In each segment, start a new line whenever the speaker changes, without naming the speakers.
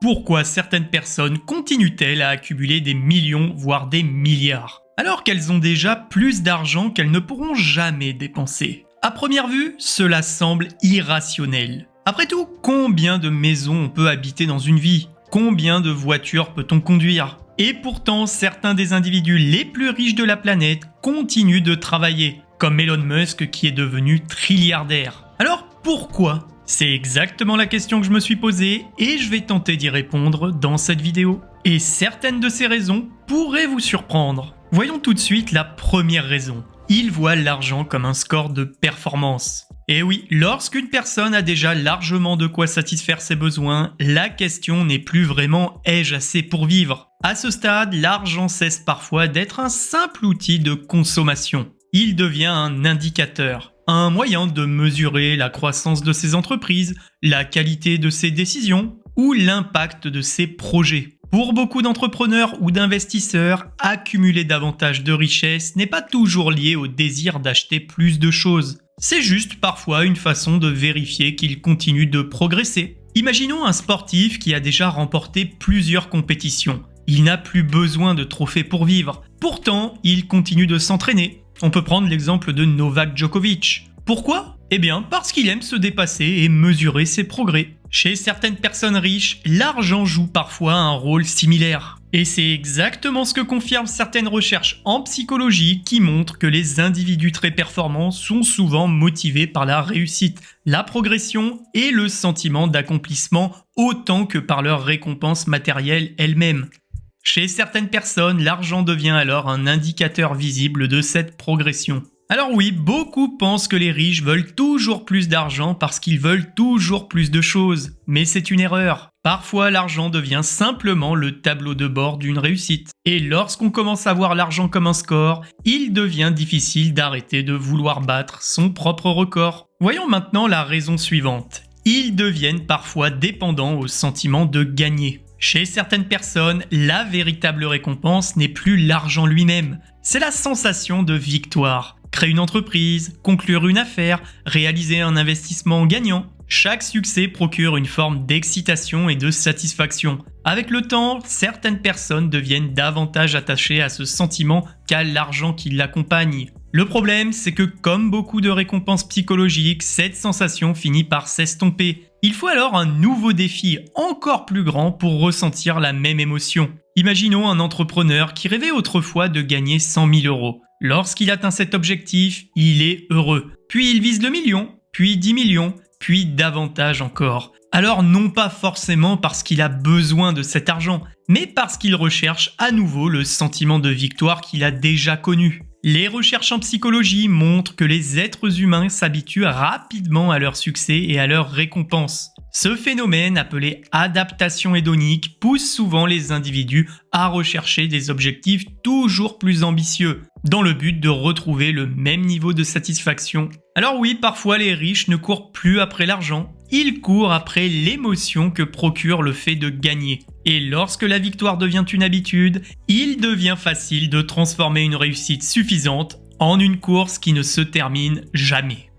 pourquoi certaines personnes continuent-elles à accumuler des millions, voire des milliards, alors qu'elles ont déjà plus d'argent qu'elles ne pourront jamais dépenser? À première vue, cela semble irrationnel. Après tout, combien de maisons on peut habiter dans une vie? Combien de voitures peut-on conduire? Et pourtant, certains des individus les plus riches de la planète continuent de travailler, comme Elon Musk qui est devenu trilliardaire. Alors pourquoi? C'est exactement la question que je me suis posée et je vais tenter d'y répondre dans cette vidéo. Et certaines de ces raisons pourraient vous surprendre. Voyons tout de suite la première raison. Ils voient l'argent comme un score de performance. Et oui, lorsqu'une personne a déjà largement de quoi satisfaire ses besoins, la question n'est plus vraiment « ai-je assez pour vivre ?» À ce stade, l'argent cesse parfois d'être un simple outil de consommation. Il devient un indicateur, un moyen de mesurer la croissance de ses entreprises, la qualité de ses décisions ou l'impact de ses projets. Pour beaucoup d'entrepreneurs ou d'investisseurs, accumuler davantage de richesses n'est pas toujours lié au désir d'acheter plus de choses. C'est juste parfois une façon de vérifier qu'ils continuent de progresser. Imaginons un sportif qui a déjà remporté plusieurs compétitions. Il n'a plus besoin de trophées pour vivre. Pourtant, il continue de s'entraîner. On peut prendre l'exemple de Novak Djokovic. Pourquoi? Eh bien, parce qu'il aime se dépasser et mesurer ses progrès. Chez certaines personnes riches, l'argent joue parfois un rôle similaire. Et c'est exactement ce que confirment certaines recherches en psychologie qui montrent que les individus très performants sont souvent motivés par la réussite, la progression et le sentiment d'accomplissement autant que par leur récompense matérielle elle-même. Chez certaines personnes, l'argent devient alors un indicateur visible de cette progression. Alors oui, beaucoup pensent que les riches veulent toujours plus d'argent parce qu'ils veulent toujours plus de choses. Mais c'est une erreur. Parfois, l'argent devient simplement le tableau de bord d'une réussite. Et lorsqu'on commence à voir l'argent comme un score, il devient difficile d'arrêter de vouloir battre son propre record. Voyons maintenant la raison suivante. Ils deviennent parfois dépendants au sentiment de gagner. Chez certaines personnes, la véritable récompense n'est plus l'argent lui-même. C'est la sensation de victoire. Créer une entreprise, conclure une affaire, réaliser un investissement gagnant. Chaque succès procure une forme d'excitation et de satisfaction. Avec le temps, certaines personnes deviennent davantage attachées à ce sentiment qu'à l'argent qui l'accompagne. Le problème, c'est que comme beaucoup de récompenses psychologiques, cette sensation finit par s'estomper. Il faut alors un nouveau défi encore plus grand pour ressentir la même émotion. Imaginons un entrepreneur qui rêvait autrefois de gagner 100 000 euros. Lorsqu'il atteint cet objectif, il est heureux. Puis il vise le million, puis 10 millions, puis davantage encore. Alors non pas forcément parce qu'il a besoin de cet argent, mais parce qu'il recherche à nouveau le sentiment de victoire qu'il a déjà connu. Les recherches en psychologie montrent que les êtres humains s'habituent rapidement à leur succès et à leurs récompenses. Ce phénomène, appelé adaptation hédonique, pousse souvent les individus à rechercher des objectifs toujours plus ambitieux, dans le but de retrouver le même niveau de satisfaction. Alors oui, parfois les riches ne courent plus après l'argent, ils courent après l'émotion que procure le fait de gagner. Et lorsque la victoire devient une habitude, il devient facile de transformer une réussite suffisante en une course qui ne se termine jamais.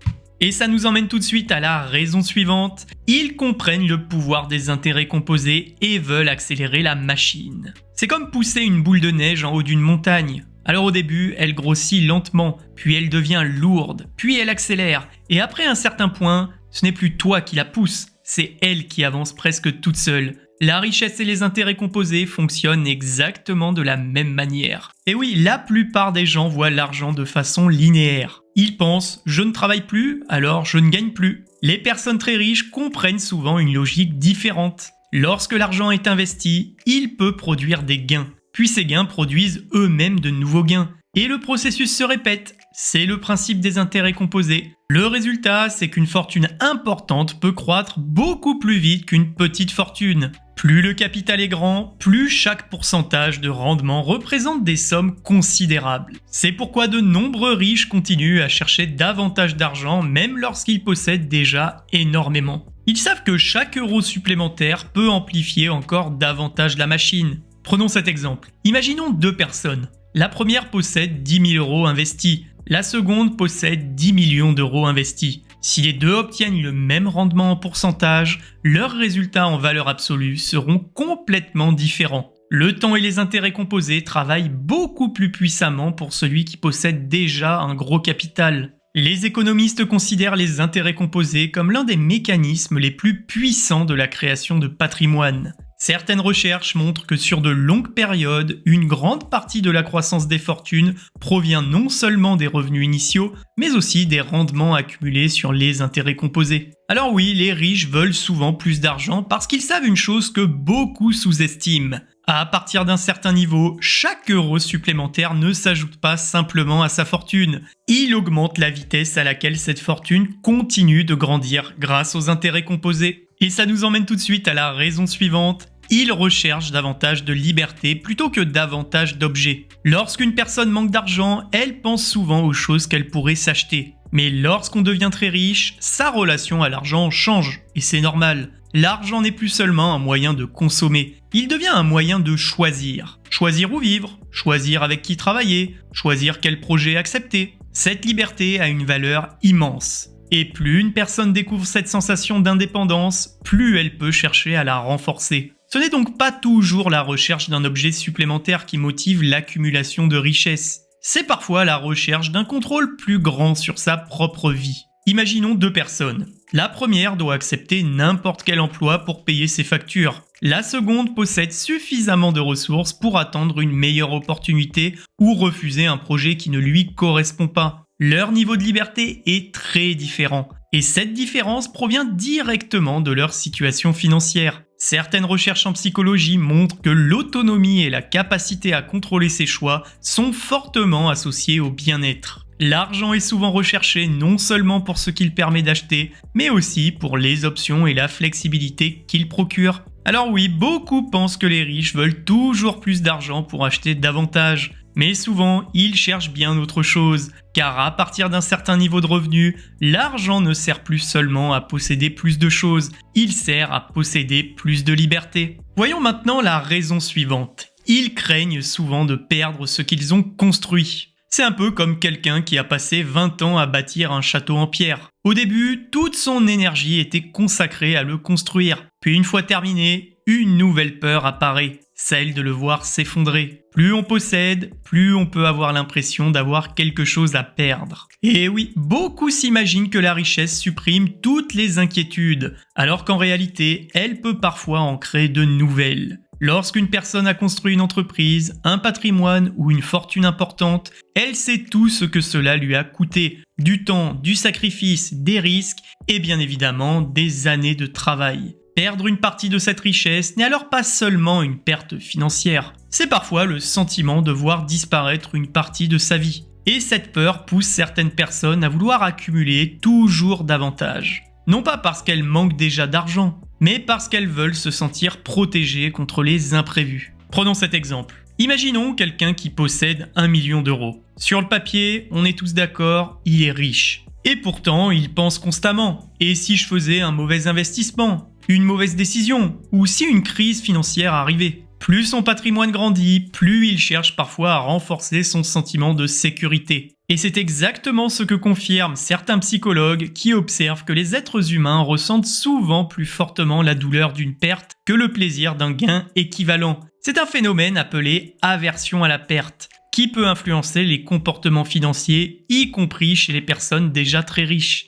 Et ça nous emmène tout de suite à la raison suivante. Ils comprennent le pouvoir des intérêts composés et veulent accélérer la machine. C'est comme pousser une boule de neige en haut d'une montagne. Alors au début, elle grossit lentement, puis elle devient lourde, puis elle accélère. Et après un certain point, ce n'est plus toi qui la pousse, c'est elle qui avance presque toute seule. La richesse et les intérêts composés fonctionnent exactement de la même manière. Et oui, la plupart des gens voient l'argent de façon linéaire. Ils pensent « je ne travaille plus, alors je ne gagne plus ». Les personnes très riches comprennent souvent une logique différente. Lorsque l'argent est investi, il peut produire des gains. Puis ces gains produisent eux-mêmes de nouveaux gains. Et le processus se répète. C'est le principe des intérêts composés. Le résultat, c'est qu'une fortune importante peut croître beaucoup plus vite qu'une petite fortune. Plus le capital est grand, plus chaque pourcentage de rendement représente des sommes considérables. C'est pourquoi de nombreux riches continuent à chercher davantage d'argent même lorsqu'ils possèdent déjà énormément. Ils savent que chaque euro supplémentaire peut amplifier encore davantage la machine. Prenons cet exemple. Imaginons deux personnes. La première possède 10 000 euros investis. La seconde possède 10 millions d'euros investis. Si les deux obtiennent le même rendement en pourcentage, leurs résultats en valeur absolue seront complètement différents. Le temps et les intérêts composés travaillent beaucoup plus puissamment pour celui qui possède déjà un gros capital. Les économistes considèrent les intérêts composés comme l'un des mécanismes les plus puissants de la création de patrimoine. Certaines recherches montrent que sur de longues périodes, une grande partie de la croissance des fortunes provient non seulement des revenus initiaux, mais aussi des rendements accumulés sur les intérêts composés. Alors oui, les riches veulent souvent plus d'argent parce qu'ils savent une chose que beaucoup sous-estiment. À partir d'un certain niveau, chaque euro supplémentaire ne s'ajoute pas simplement à sa fortune. Il augmente la vitesse à laquelle cette fortune continue de grandir grâce aux intérêts composés. Et ça nous emmène tout de suite à la raison suivante. Ils recherchent davantage de liberté plutôt que davantage d'objets. Lorsqu'une personne manque d'argent, elle pense souvent aux choses qu'elle pourrait s'acheter. Mais lorsqu'on devient très riche, sa relation à l'argent change, et c'est normal. L'argent n'est plus seulement un moyen de consommer, il devient un moyen de choisir. Choisir où vivre, choisir avec qui travailler, choisir quel projet accepter. Cette liberté a une valeur immense. Et plus une personne découvre cette sensation d'indépendance, plus elle peut chercher à la renforcer. Ce n'est donc pas toujours la recherche d'un objet supplémentaire qui motive l'accumulation de richesses. C'est parfois la recherche d'un contrôle plus grand sur sa propre vie. Imaginons deux personnes. La première doit accepter n'importe quel emploi pour payer ses factures. La seconde possède suffisamment de ressources pour attendre une meilleure opportunité ou refuser un projet qui ne lui correspond pas. Leur niveau de liberté est très différent. Et cette différence provient directement de leur situation financière. Certaines recherches en psychologie montrent que l'autonomie et la capacité à contrôler ses choix sont fortement associées au bien-être. L'argent est souvent recherché non seulement pour ce qu'il permet d'acheter, mais aussi pour les options et la flexibilité qu'il procure. Alors oui, beaucoup pensent que les riches veulent toujours plus d'argent pour acheter davantage. Mais souvent, ils cherchent bien autre chose, car à partir d'un certain niveau de revenu, l'argent ne sert plus seulement à posséder plus de choses, il sert à posséder plus de liberté. Voyons maintenant la raison suivante. Ils craignent souvent de perdre ce qu'ils ont construit. C'est un peu comme quelqu'un qui a passé 20 ans à bâtir un château en pierre. Au début, toute son énergie était consacrée à le construire. Puis une fois terminé, une nouvelle peur apparaît, celle de le voir s'effondrer. Plus on possède, plus on peut avoir l'impression d'avoir quelque chose à perdre. Et oui, beaucoup s'imaginent que la richesse supprime toutes les inquiétudes, alors qu'en réalité, elle peut parfois en créer de nouvelles. Lorsqu'une personne a construit une entreprise, un patrimoine ou une fortune importante, elle sait tout ce que cela lui a coûté. Du temps, du sacrifice, des risques et bien évidemment des années de travail. Perdre une partie de cette richesse n'est alors pas seulement une perte financière, c'est parfois le sentiment de voir disparaître une partie de sa vie. Et cette peur pousse certaines personnes à vouloir accumuler toujours davantage. Non pas parce qu'elles manquent déjà d'argent, mais parce qu'elles veulent se sentir protégées contre les imprévus. Prenons cet exemple. Imaginons quelqu'un qui possède 1 million d'euros. Sur le papier, on est tous d'accord, il est riche. Et pourtant, il pense constamment. Et si je faisais un mauvais investissement, une mauvaise décision, ou si une crise financière arrivait? Plus son patrimoine grandit, plus il cherche parfois à renforcer son sentiment de sécurité. Et c'est exactement ce que confirment certains psychologues qui observent que les êtres humains ressentent souvent plus fortement la douleur d'une perte que le plaisir d'un gain équivalent. C'est un phénomène appelé aversion à la perte, qui peut influencer les comportements financiers, y compris chez les personnes déjà très riches.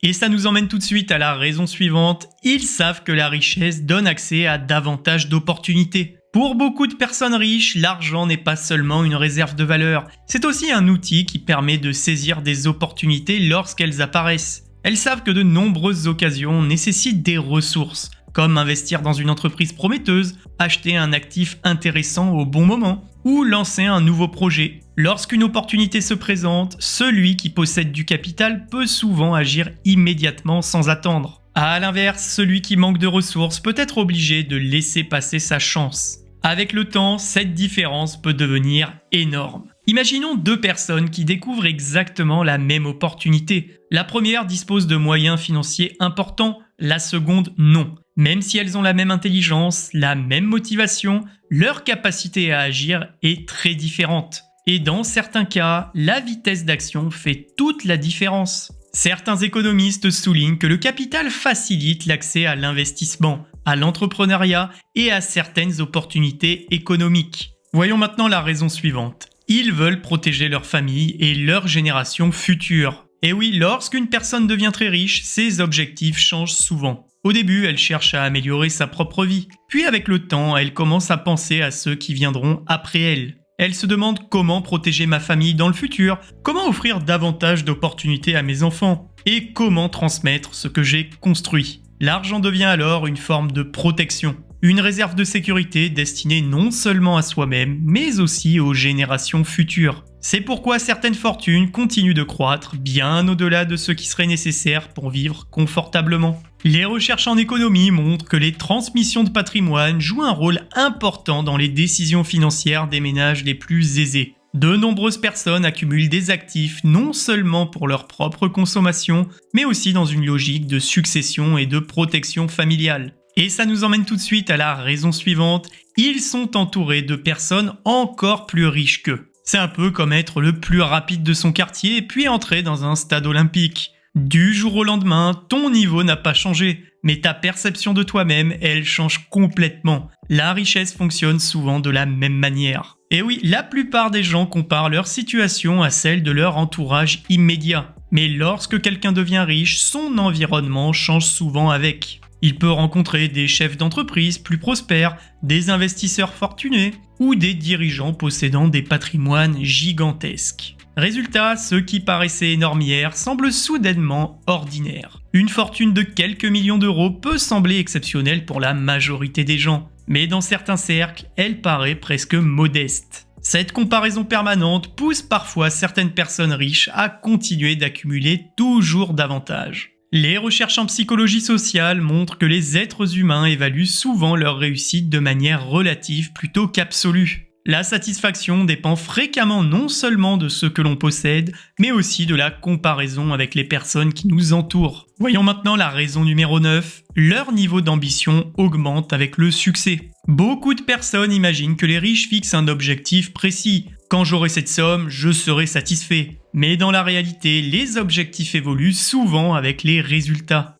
Et ça nous emmène tout de suite à la raison suivante, ils savent que la richesse donne accès à davantage d'opportunités. Pour beaucoup de personnes riches, l'argent n'est pas seulement une réserve de valeur, c'est aussi un outil qui permet de saisir des opportunités lorsqu'elles apparaissent. Elles savent que de nombreuses occasions nécessitent des ressources, comme investir dans une entreprise prometteuse, acheter un actif intéressant au bon moment, ou lancer un nouveau projet. Lorsqu'une opportunité se présente, celui qui possède du capital peut souvent agir immédiatement sans attendre. À l'inverse, celui qui manque de ressources peut être obligé de laisser passer sa chance. Avec le temps, cette différence peut devenir énorme. Imaginons deux personnes qui découvrent exactement la même opportunité. La première dispose de moyens financiers importants, la seconde non. Même si elles ont la même intelligence, la même motivation, leur capacité à agir est très différente. Et dans certains cas, la vitesse d'action fait toute la différence. Certains économistes soulignent que le capital facilite l'accès à l'investissement, à l'entrepreneuriat et à certaines opportunités économiques. Voyons maintenant la raison suivante. Ils veulent protéger leur famille et leur génération future. Et oui, lorsqu'une personne devient très riche, ses objectifs changent souvent. Au début, elle cherche à améliorer sa propre vie. Puis avec le temps, elle commence à penser à ceux qui viendront après elle. Elle se demande comment protéger ma famille dans le futur, comment offrir davantage d'opportunités à mes enfants, et comment transmettre ce que j'ai construit. L'argent devient alors une forme de protection, une réserve de sécurité destinée non seulement à soi-même, mais aussi aux générations futures. C'est pourquoi certaines fortunes continuent de croître bien au-delà de ce qui serait nécessaire pour vivre confortablement. Les recherches en économie montrent que les transmissions de patrimoine jouent un rôle important dans les décisions financières des ménages les plus aisés. De nombreuses personnes accumulent des actifs non seulement pour leur propre consommation, mais aussi dans une logique de succession et de protection familiale. Et ça nous emmène tout de suite à la raison suivante, ils sont entourés de personnes encore plus riches qu'eux. C'est un peu comme être le plus rapide de son quartier puis entrer dans un stade olympique. Du jour au lendemain, ton niveau n'a pas changé, mais ta perception de toi-même, elle change complètement. La richesse fonctionne souvent de la même manière. Et oui, la plupart des gens comparent leur situation à celle de leur entourage immédiat. Mais lorsque quelqu'un devient riche, son environnement change souvent avec. Il peut rencontrer des chefs d'entreprise plus prospères, des investisseurs fortunés ou des dirigeants possédant des patrimoines gigantesques. Résultat, ce qui paraissait énorme hier semble soudainement ordinaire. Une fortune de quelques millions d'euros peut sembler exceptionnelle pour la majorité des gens, mais dans certains cercles, elle paraît presque modeste. Cette comparaison permanente pousse parfois certaines personnes riches à continuer d'accumuler toujours davantage. Les recherches en psychologie sociale montrent que les êtres humains évaluent souvent leur réussite de manière relative plutôt qu'absolue. La satisfaction dépend fréquemment non seulement de ce que l'on possède, mais aussi de la comparaison avec les personnes qui nous entourent. Voyons maintenant la raison numéro 9. Leur niveau d'ambition augmente avec le succès. Beaucoup de personnes imaginent que les riches fixent un objectif précis. Quand j'aurai cette somme, je serai satisfait. Mais dans la réalité, les objectifs évoluent souvent avec les résultats.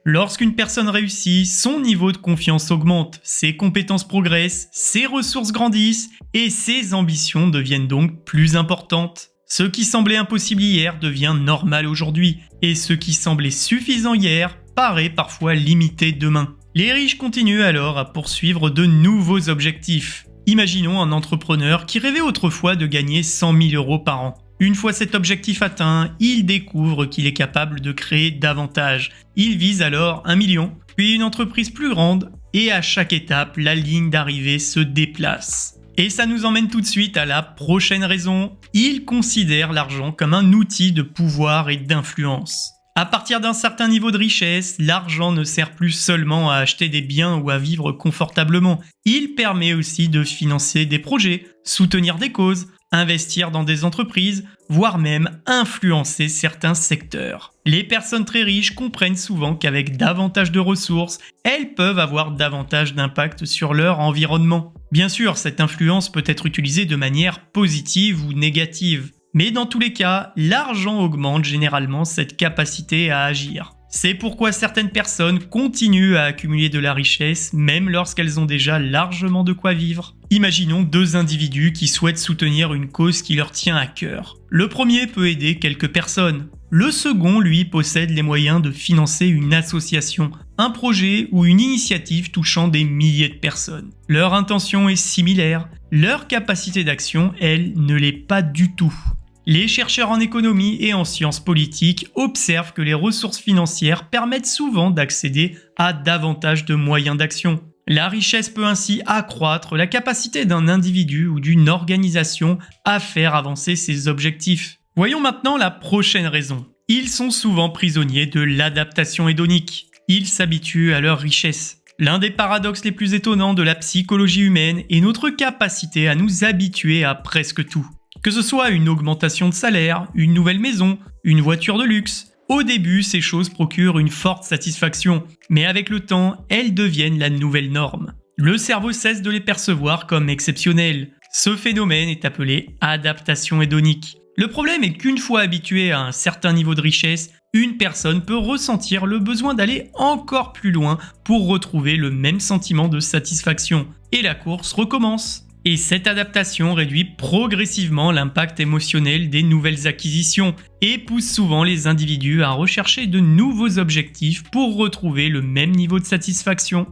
Lorsqu'une personne réussit, son niveau de confiance augmente, ses compétences progressent, ses ressources grandissent et ses ambitions deviennent donc plus importantes. Ce qui semblait impossible hier devient normal aujourd'hui et ce qui semblait suffisant hier paraît parfois limité demain. Les riches continuent alors à poursuivre de nouveaux objectifs. Imaginons un entrepreneur qui rêvait autrefois de gagner 100 000 euros par an. Une fois cet objectif atteint, il découvre qu'il est capable de créer davantage. Il vise alors 1 million, puis une entreprise plus grande, et à chaque étape, la ligne d'arrivée se déplace. Et ça nous emmène tout de suite à la prochaine raison. Il considère l'argent comme un outil de pouvoir et d'influence. À partir d'un certain niveau de richesse, l'argent ne sert plus seulement à acheter des biens ou à vivre confortablement. Il permet aussi de financer des projets, soutenir des causes, investir dans des entreprises, voire même influencer certains secteurs. Les personnes très riches comprennent souvent qu'avec davantage de ressources, elles peuvent avoir davantage d'impact sur leur environnement. Bien sûr, cette influence peut être utilisée de manière positive ou négative. Mais dans tous les cas, l'argent augmente généralement cette capacité à agir. C'est pourquoi certaines personnes continuent à accumuler de la richesse même lorsqu'elles ont déjà largement de quoi vivre. Imaginons deux individus qui souhaitent soutenir une cause qui leur tient à cœur. Le premier peut aider quelques personnes. Le second, lui, possède les moyens de financer une association, un projet ou une initiative touchant des milliers de personnes. Leur intention est similaire, leur capacité d'action, elle, ne l'est pas du tout. Les chercheurs en économie et en sciences politiques observent que les ressources financières permettent souvent d'accéder à davantage de moyens d'action. La richesse peut ainsi accroître la capacité d'un individu ou d'une organisation à faire avancer ses objectifs. Voyons maintenant la prochaine raison. Ils sont souvent prisonniers de l'adaptation hédonique. Ils s'habituent à leur richesse. L'un des paradoxes les plus étonnants de la psychologie humaine est notre capacité à nous habituer à presque tout. Que ce soit une augmentation de salaire, une nouvelle maison, une voiture de luxe, au début ces choses procurent une forte satisfaction, mais avec le temps, elles deviennent la nouvelle norme. Le cerveau cesse de les percevoir comme exceptionnelles. Ce phénomène est appelé adaptation hédonique. Le problème est qu'une fois habitué à un certain niveau de richesse, une personne peut ressentir le besoin d'aller encore plus loin pour retrouver le même sentiment de satisfaction. Et la course recommence. Et cette adaptation réduit progressivement l'impact émotionnel des nouvelles acquisitions et pousse souvent les individus à rechercher de nouveaux objectifs pour retrouver le même niveau de satisfaction.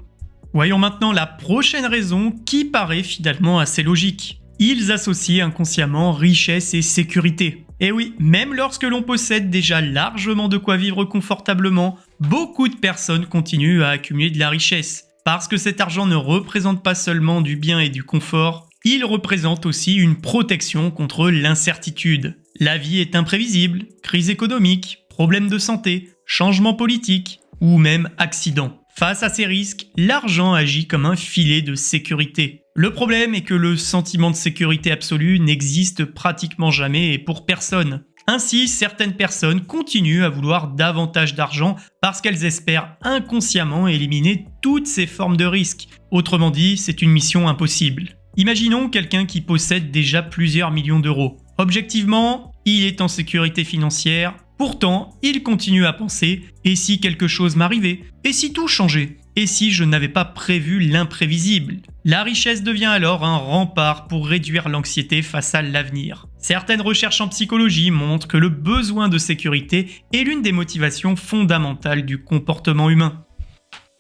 Voyons maintenant la prochaine raison qui paraît finalement assez logique. Ils associent inconsciemment richesse et sécurité. Et oui, même lorsque l'on possède déjà largement de quoi vivre confortablement, beaucoup de personnes continuent à accumuler de la richesse. Parce que cet argent ne représente pas seulement du bien et du confort, il représente aussi une protection contre l'incertitude. La vie est imprévisible, crise économique, problèmes de santé, changements politiques ou même accidents. Face à ces risques, l'argent agit comme un filet de sécurité. Le problème est que le sentiment de sécurité absolue n'existe pratiquement jamais et pour personne. Ainsi, certaines personnes continuent à vouloir davantage d'argent parce qu'elles espèrent inconsciemment éliminer toutes ces formes de risques. Autrement dit, c'est une mission impossible. Imaginons quelqu'un qui possède déjà plusieurs millions d'euros. Objectivement, il est en sécurité financière. Pourtant, il continue à penser « et si quelque chose m'arrivait ? Et si tout changeait ? Et si je n'avais pas prévu l'imprévisible ?» La richesse devient alors un rempart pour réduire l'anxiété face à l'avenir. Certaines recherches en psychologie montrent que le besoin de sécurité est l'une des motivations fondamentales du comportement humain.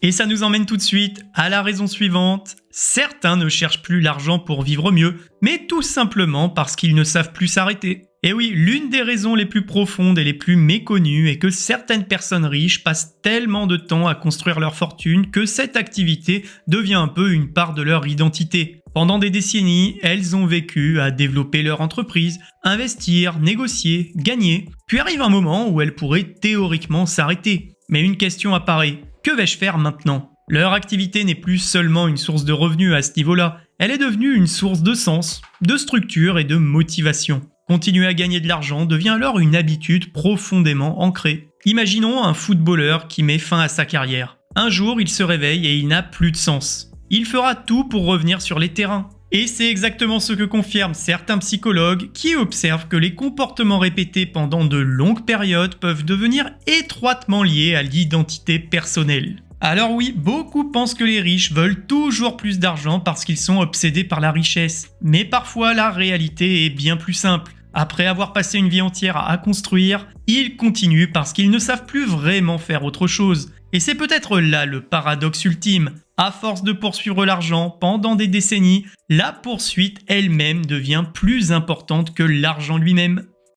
Et ça nous emmène tout de suite à la raison suivante. Certains ne cherchent plus l'argent pour vivre mieux, mais tout simplement parce qu'ils ne savent plus s'arrêter. Et oui, l'une des raisons les plus profondes et les plus méconnues est que certaines personnes riches passent tellement de temps à construire leur fortune que cette activité devient un peu une part de leur identité. Pendant des décennies, elles ont vécu à développer leur entreprise, investir, négocier, gagner. Puis arrive un moment où elles pourraient théoriquement s'arrêter. Mais une question apparaît. Que vais-je faire maintenant ? Leur activité n'est plus seulement une source de revenus à ce niveau-là, elle est devenue une source de sens, de structure et de motivation. Continuer à gagner de l'argent devient alors une habitude profondément ancrée. Imaginons un footballeur qui met fin à sa carrière. Un jour, il se réveille et il n'a plus de sens. Il fera tout pour revenir sur les terrains. Et c'est exactement ce que confirment certains psychologues qui observent que les comportements répétés pendant de longues périodes peuvent devenir étroitement liés à l'identité personnelle. Alors oui, beaucoup pensent que les riches veulent toujours plus d'argent parce qu'ils sont obsédés par la richesse. Mais parfois, la réalité est bien plus simple. Après avoir passé une vie entière à construire, ils continuent parce qu'ils ne savent plus vraiment faire autre chose. Et c'est peut-être là le paradoxe ultime. À force de poursuivre l'argent pendant des décennies, la poursuite elle-même devient plus importante que l'argent lui-même.